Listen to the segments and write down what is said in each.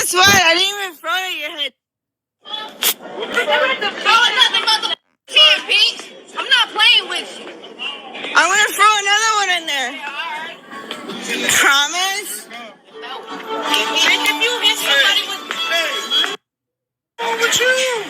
Guess what? I didn't even throw it at your head. I'm not playing with you. I'm gonna throw another one in there. Promise? And if you hit somebody with... What with you?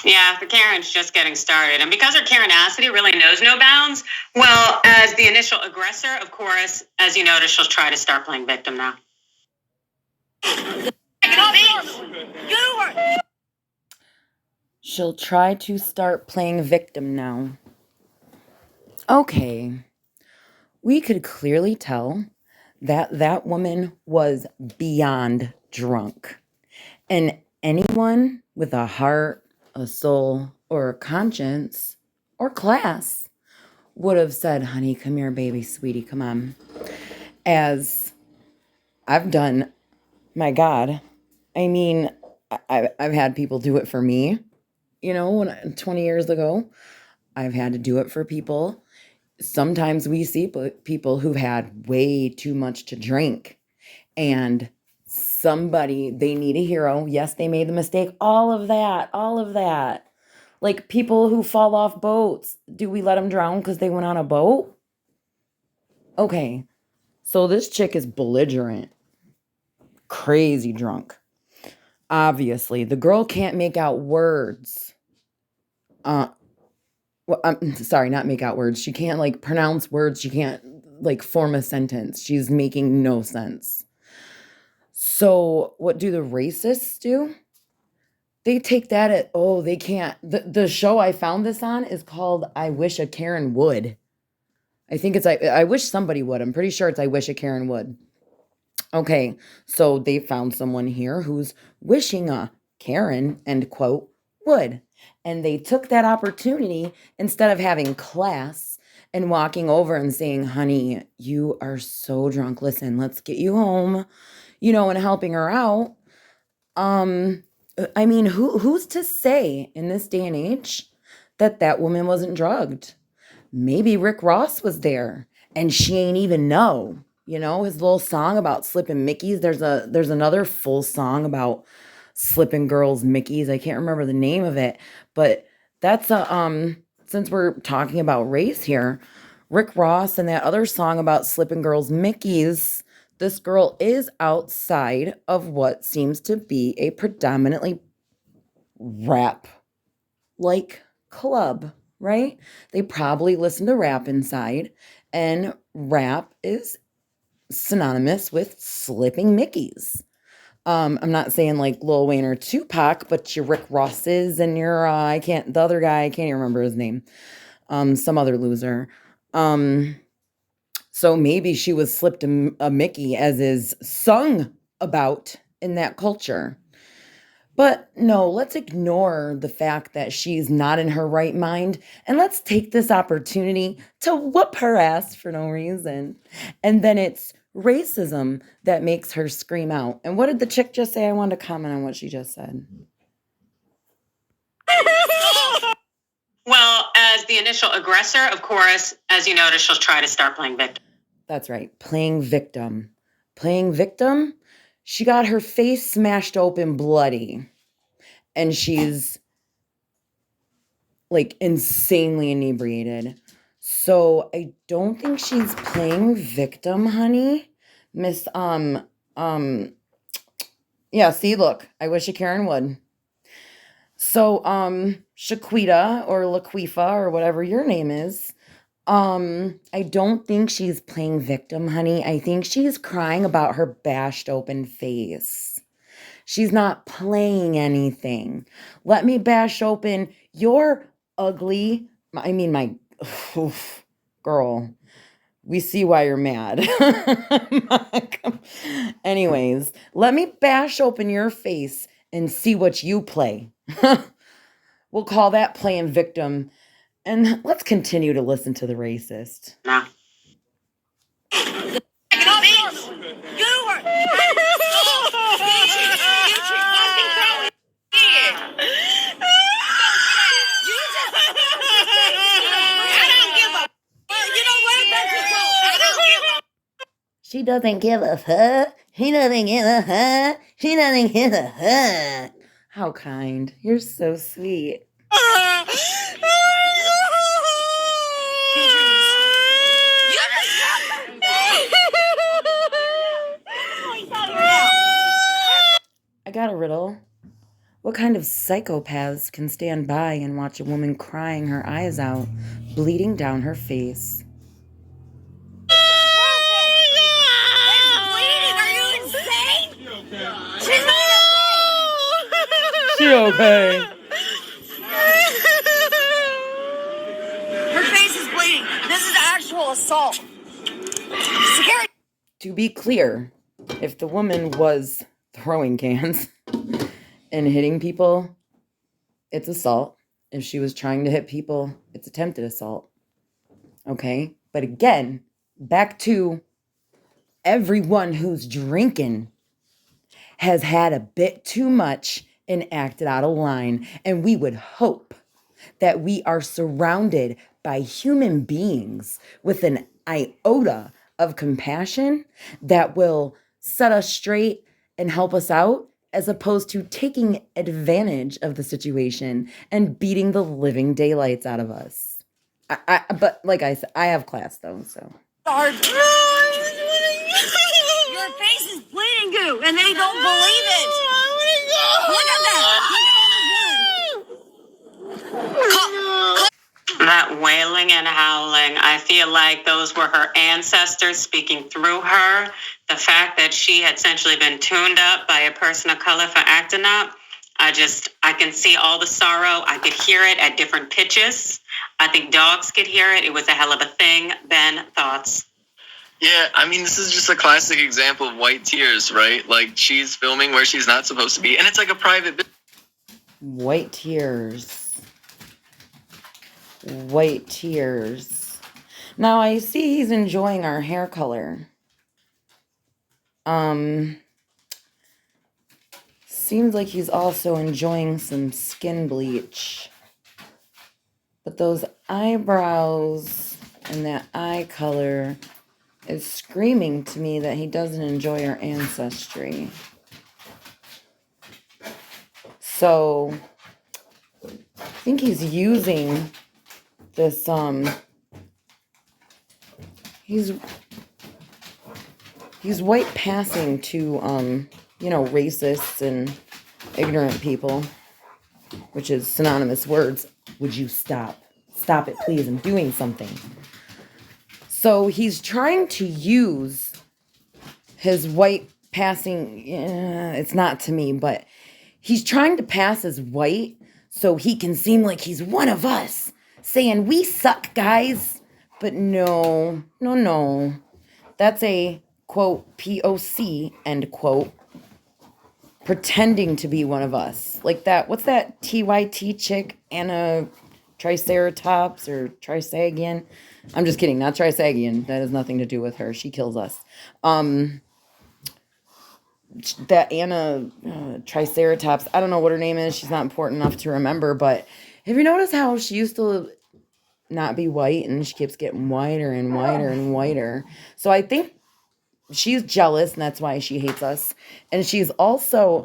Yeah, the Karen's just getting started. And because her Karenacity really knows no bounds, well, as the initial aggressor, of course, as you notice, she'll try to start playing victim now. She'll try to start playing victim now. Okay. We could clearly tell that that woman was beyond drunk. And anyone with a heart, a soul, or a conscience, or class would have said, honey, come here, baby, sweetie, come on. As I've done, my God, I mean, I've had people do it for me, 20 years ago. I've had to do it for people. Sometimes we see people who've had way too much to drink and they need a hero. Yes, they made the mistake. All of that. Like people who fall off boats. Do we let them drown because they went on a boat? Okay. So this chick is belligerent. Crazy drunk. Obviously, the girl can't make out words. Well, I'm sorry, not make out words. She can't pronounce words. She can't form a sentence. She's making no sense. So what do the racists do? They take that they can't. The show I found this on is called I Wish a Karen Would. I think it's I wish somebody would. I'm pretty sure it's I Wish a Karen Would. Okay, so they found someone here who's wishing a Karen, end quote, would. And they took that opportunity instead of having class and walking over and saying, honey, you are so drunk. Listen, let's get you home, and helping her out. I mean, who's to say in this day and age that woman wasn't drugged? Maybe Rick Ross was there and she ain't even know. His little song about slipping Mickeys. There's another full song about slipping girls Mickeys. I can't remember the name of it, but that's since we're talking about race here, Rick Ross and that other song about slipping girls Mickeys. This girl is outside of what seems to be a predominantly rap-like club, right? They probably listen to rap inside, and rap is synonymous with slipping Mickeys. I'm not saying like Lil Wayne or Tupac, but your Rick Rosses and your the other guy, I can't even remember his name. Some other loser. So maybe she was slipped a Mickey as is sung about in that culture. But no, let's ignore the fact that she's not in her right mind, and let's take this opportunity to whoop her ass for no reason. And then it's racism that makes her scream out. And what did the chick just say? I wanted to comment on what she just said. Well, as the initial aggressor, of course, as you notice, she'll try to start playing victim. That's right, playing victim. Playing victim? She got her face smashed open bloody. And she's insanely inebriated. So I don't think she's playing victim, honey. Miss, yeah, see, look, I wish a Karen would. So, Shaquita or Laquifa or whatever your name is, I don't think she's playing victim, honey. I think she's crying about her bashed open face. She's not playing anything. Let me bash open your ugly, girl. We see why you're mad. Anyways, let me bash open your face and see what you play. We'll call that playing victim. And let's continue to listen to the racist. Nah. doesn't give a fuck. He doesn't give a fuck. She doesn't give a fuck. How kind. You're so sweet. I got a riddle. What kind of psychopaths can stand by and watch a woman crying her eyes out, bleeding down her face? She okay? Her face is bleeding. This is actual assault. Security. To be clear, if the woman was throwing cans and hitting people, it's assault. If she was trying to hit people, it's attempted assault. Okay? But again, back to everyone who's drinking has had a bit too much and acted out of line. And we would hope that we are surrounded by human beings with an iota of compassion that will set us straight and help us out, as opposed to taking advantage of the situation and beating the living daylights out of us. But like I said, I have class though, so. Your face is bleeding, goo, and they don't believe it. Look at that. That wailing and howling, I feel like those were her ancestors speaking through her. The fact that she had essentially been tuned up by a person of color for acting up, I can see all the sorrow. I could hear it at different pitches. I think dogs could hear it. It was a hell of a thing. Ben, thoughts? Yeah, I mean, this is just a classic example of white tears, right? Like, she's filming where she's not supposed to be, and it's like a private... White tears. White tears. Now I see he's enjoying our hair color. Seems like he's also enjoying some skin bleach. But those eyebrows and that eye color is screaming to me that he doesn't enjoy our ancestry. So I think he's using this he's white passing to racists and ignorant people, which is synonymous words. Would you stop it, please? I'm doing something. So he's trying to use his white passing, it's not to me, but he's trying to pass as white so he can seem like he's one of us, saying we suck, guys. But no. That's a, quote, POC, end quote, pretending to be one of us. Like that, what's that TYT chick, Anna Triceratops or Trisagian? I'm just kidding, not Trisagian. That has nothing to do with her. She kills us. That Anna Triceratops, I don't know what her name is. She's not important enough to remember, but have you noticed how she used to not be white and she keeps getting whiter and whiter and whiter? So I think she's jealous and that's why she hates us. And she's also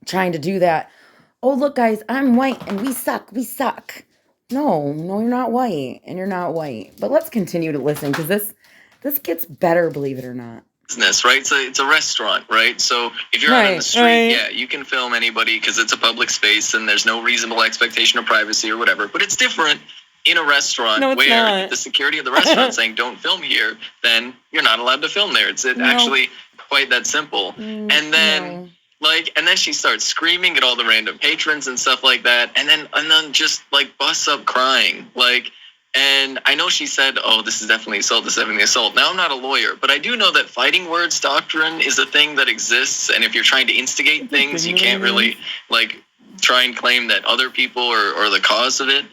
trying to do that. Oh, look, guys, I'm white and we suck. No, you're not white and you're not white. But let's continue to listen because this gets better, believe it or not. Business, right? So it's a restaurant, right? So if you're out on the street, yeah, you can film anybody because it's a public space and there's no reasonable expectation of privacy or whatever. But it's different in a restaurant where the security of the restaurant saying don't film here, then you're not allowed to film there. It's actually quite that simple. And then and then she starts screaming at all the random patrons and stuff like that, and then just like busts up crying. And I know she said, oh, this is definitely assault, this is definitely assault. Now, I'm not a lawyer, but I do know that fighting words doctrine is a thing that exists. And if you're trying to instigate things, you can't really, try and claim that other people are the cause of it.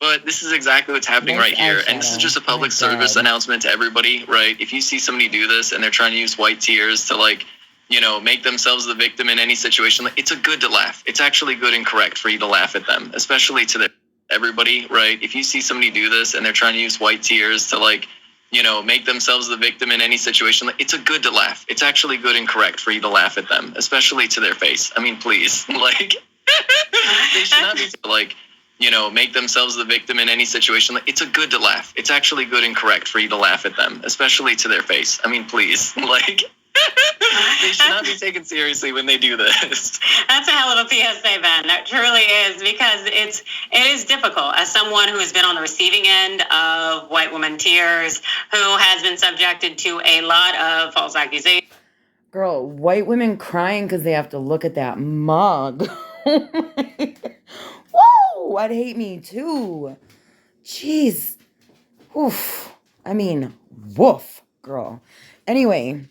But this is exactly what's happening right here. And this is just a public service announcement to everybody, right? If you see somebody do this and they're trying to use white tears to, make themselves the victim in any situation, it's good to laugh. It's actually good and correct for you to laugh at them, especially to everybody, right? If you see somebody do this and they're trying to use white tears to make themselves the victim in any situation. It's a good to laugh. It's actually good and correct for you to laugh at them, especially to their face. I mean, please, like, they should not be like, make themselves the victim in any situation. It's a good to laugh. It's actually good and correct for you to laugh at them, especially to their face. I mean, please, like, they should not be taken seriously when they do this. That's a hell of a PSA, Ben. That truly is, because it is difficult as someone who has been on the receiving end of white woman tears, who has been subjected to a lot of false accusations. Girl, white women crying because they have to look at that mug. Whoa, I'd hate me too. Jeez. Oof. I mean, woof, girl. Anyway,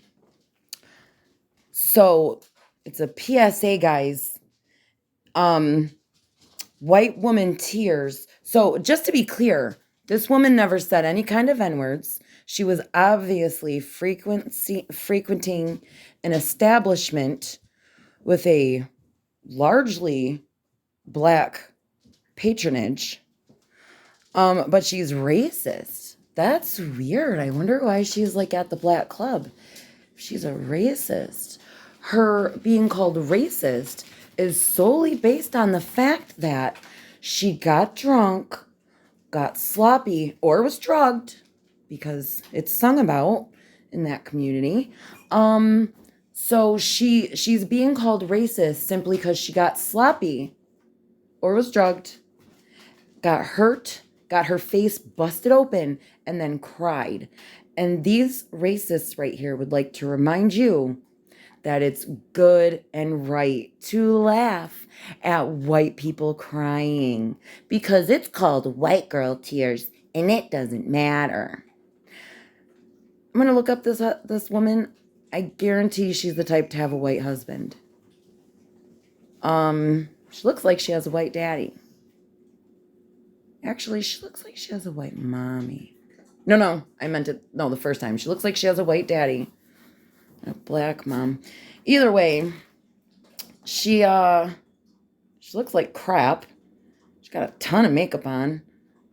so it's a PSA, guys. White woman tears. So just to be clear, this woman never said any kind of N-words. She was obviously frequenting an establishment with a largely Black patronage. But she's racist. That's weird. I wonder why she's like at the Black club. She's a racist. Her being called racist is solely based on the fact that she got drunk, got sloppy, or was drugged, because it's sung about in that community. So she's being called racist simply because she got sloppy or was drugged, got hurt, got her face busted open, and then cried. And these racists right here would like to remind you that it's good and right to laugh at white people crying, because it's called white girl tears and it doesn't matter. I'm going to look up this woman. I guarantee she's the type to have a white husband. She looks like she has a white daddy. Actually, she looks like she has a white mommy. No, I meant it. No, the first time. She looks like she has a white daddy. A Black mom. Either way, she looks like crap. She's got a ton of makeup on.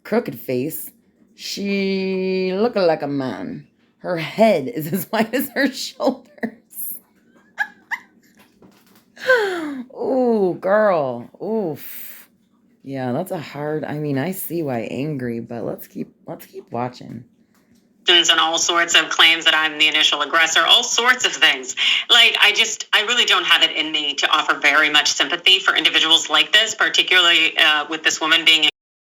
Crooked face. She looking like a man. Her head is as wide as her shoulders. Ooh, girl. Oof. Yeah, that's a hard. I mean, I see why angry, but let's keep watching. And all sorts of claims that I'm the initial aggressor, all sorts of things. Like, I really don't have it in me to offer very much sympathy for individuals like this, particularly with this woman being